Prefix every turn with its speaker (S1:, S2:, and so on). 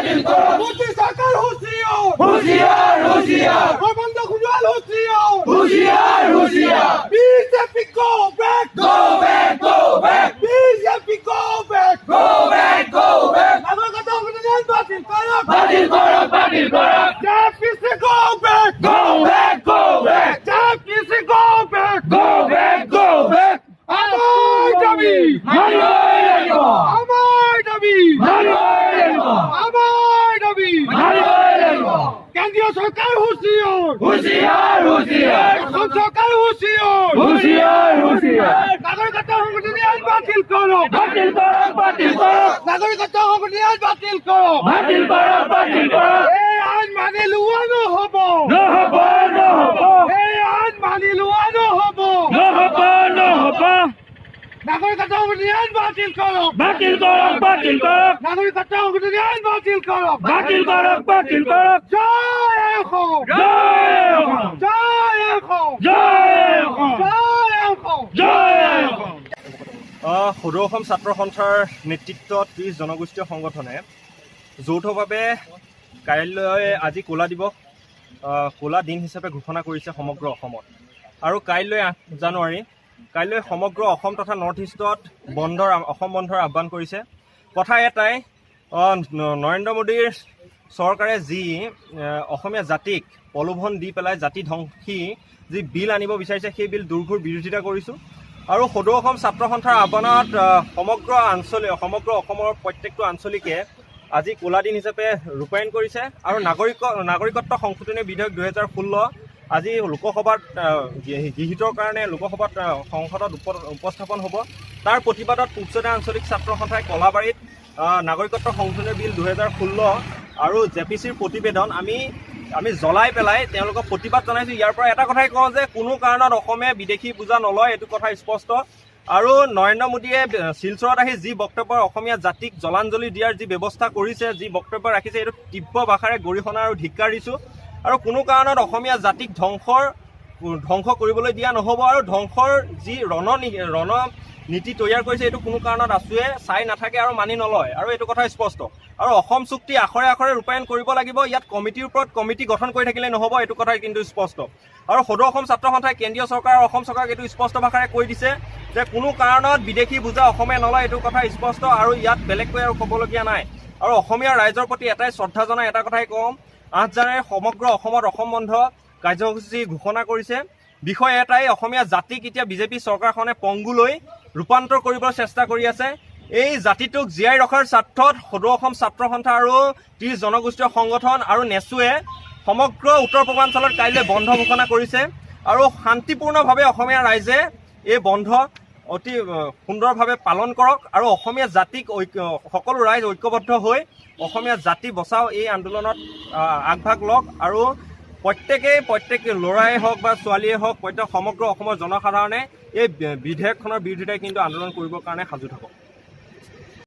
S1: বাতিল করো
S2: মোদী সরকার হুঁশিয়ার
S1: হুঁশিয়ার হুঁশিয়ার
S2: ধর্মেন্দ্র কুণাল হুঁশিয়ার
S1: হুঁশিয়ার হুঁশিয়ার
S2: BJP go back
S1: go back
S2: BJP go back
S1: go back
S2: নাগরিকত্ব সংশোধন বাতিল করো
S1: বাতিল করো বাতিল করো
S2: জেপিসি go back
S1: go back
S2: জেপিসি go back
S1: go back
S2: আমার দাবি
S1: মানবই লাগিব
S2: আমার দাবি
S1: মানবই লাগিব
S2: আমার দাবি
S1: মানবই লাগিব
S2: কেন্দ্রীয় সরকার হুঁশিয়ার
S1: হুঁশিয়ার হুঁশিয়ার
S2: অসম সরকার হুঁশিয়ার
S1: হুঁশিয়ার হুঁশিয়ার
S2: নাগরিকত্ব সংশোধনী আইন বাতিল করো
S1: বাতিল করো বাতিল করো
S2: নাগরিকত্ব সংশোধনী আইন বাতিল করো
S1: বাতিল করো বাতিল করো
S2: এই আইন মানি লোৱা নহব
S1: নহব নহব
S2: এই আইন মানি লোৱা নহব
S1: নহব নহব
S2: নাগরিকত্ব সংশোধনী আইন বাতিল করো
S1: বাতিল করো বাতিল করো
S2: নাগরিকত্ব সংশোধনী আইন বাতিল করো
S1: বাতিল করো বাতিল করো
S2: জয় অসম
S1: জয় অসম
S2: জয় অসম
S1: জয় অসম
S2: জয় অসম
S1: জয় অসম
S3: সদৌ অসম ছাত্ৰ সন্থাৰ নেতৃত্বত 30 জনগোষ্ঠীয় সংগঠনে যৌথভাৱে কাইলৈ আজি ক'লা দিৱস ক'লা দিন হিচাপে ঘোষণা কৰিছে সমগ্ৰ অসমত আৰু কাইলৈ 8 জানুৱাৰী কাইলৈ সমগ্ৰ অসম তথা নৰ্থ ইষ্টত অসম বন্ধৰ আহ্বান কৰিছে কথা এটাই নৰেন্দ্ৰ মোদীৰ চৰকাৰে যি অসমীয়া জাতিক প্ৰলোভন দি পেলাই জাতি ধ্বংসী যি বিল আনিব বিচাৰিছে সেই বিল দুৰ্ঘোৰ বিৰোধিতা কৰিছোঁ আৰু সদৌ অসম ছাত্ৰ সন্থাৰ আহ্বানত সমগ্ৰ অসমৰ প্ৰত্যেকটো আঞ্চলিকে আজি ক'লা দিন হিচাপে ৰূপায়ণ কৰিছে আৰু নাগৰিকত্ব সংশোধনী বিধেয়ক 2016 আজি লোকসভাত গৃহীতৰ কাৰণে লোকসভাত সংসদত উপস্থাপন হ'ব তাৰ প্ৰতিবাদত পূবচদা আঞ্চলিক ছাত্ৰ সন্থাই কলাবাৰীত নাগৰিকত্ব সংশোধনী বিল 2016 আৰু জেপিচিৰ প্ৰতিবেদন আমি জ্বলাই পেলাই তেওঁলোকক প্ৰতিবাদ জনাইছোঁ ইয়াৰ পৰা এটা কথাই কওঁ যে কোনো কাৰণত অসমে বিদেশী বুজা নলয় এইটো কথা স্পষ্ট আৰু নৰেন্দ্ৰ মোদীয়ে শিলচৰত আহি যি বক্তব্য অসমীয়া জাতিক জলাঞ্জলি দিয়াৰ যি ব্যৱস্থা কৰিছে যি বক্তব্য ৰাখিছে এইটো তীব্ৰ ভাষাৰে গৰিহণা আৰু ধিক্কাৰ দিছোঁ আৰু কোনো কাৰণত অসমীয়া জাতিক ধ্বংস কৰিবলৈ দিয়া নহ'ব আৰু ধ্বংসৰ যি নীতি তৈয়াৰ কৰিছে এইটো কোনো কাৰণত আছুৱে চাই নাথাকে আৰু মানি নলয় আৰু এইটো কথা স্পষ্ট আৰু অসম চুক্তি আখৰে আখৰে ৰূপায়ণ কৰিব লাগিব ইয়াত কমিটিৰ ওপৰত কমিটি গঠন কৰি থাকিলে নহ'ব এইটো কথা কিন্তু স্পষ্ট আৰু সদৌ অসম ছাত্ৰ সন্থাই কেন্দ্ৰীয় চৰকাৰ আৰু অসম চৰকাৰক এইটো স্পষ্ট ভাষাৰে কৈ দিছে যে কোনো কাৰণত বিদেশী বুজা অসমে নলয় এইটো কথা স্পষ্ট আৰু ইয়াত বেলেগকৈ আৰু ক'বলগীয়া নাই আৰু অসমীয়া ৰাইজৰ প্ৰতি এটাই শ্ৰদ্ধা জনাই এটা কথাই কওঁ 8 জানুৱাৰী সমগ্ৰ অসমত অসম বন্ধ কাৰ্যসূচী ঘোষণা কৰিছে বিষয় এটাই অসমীয়া জাতিক এতিয়া বিজেপি চৰকাৰখনে পংগুলৈ ৰূপান্তৰ কৰিবলৈ চেষ্টা কৰি আছে এই জাতিটোক জীয়াই ৰখাৰ স্বাৰ্থত সদৌ অসম ছাত্ৰ সন্থা আৰু 30 জনগোষ্ঠীয় সংগঠন আৰু নেচুৱে সমগ্ৰ উত্তৰ পূৰ্বাঞ্চলত কাইলৈ বন্ধ ঘোষণা কৰিছে আৰু শান্তিপূৰ্ণভাৱে অসমীয়া ৰাইজে এই বন্ধ অতি সুন্দৰভাৱে পালন কৰক আৰু অসমীয়া জাতিক সকলো ৰাইজ ঐক্যবদ্ধ হৈ অসমীয়া জাতি বচাও এই আন্দোলনত আগভাগ লওক আৰু প্ৰত্যেক ল'ৰাই হওক বা ছোৱালীয়ে হওক সমগ্ৰ অসমৰ জনসাধাৰণে এই বিধেয়কখনৰ বিৰোধিতাই কিন্তু আন্দোলন কৰিবৰ কাৰণে সাজু থাকক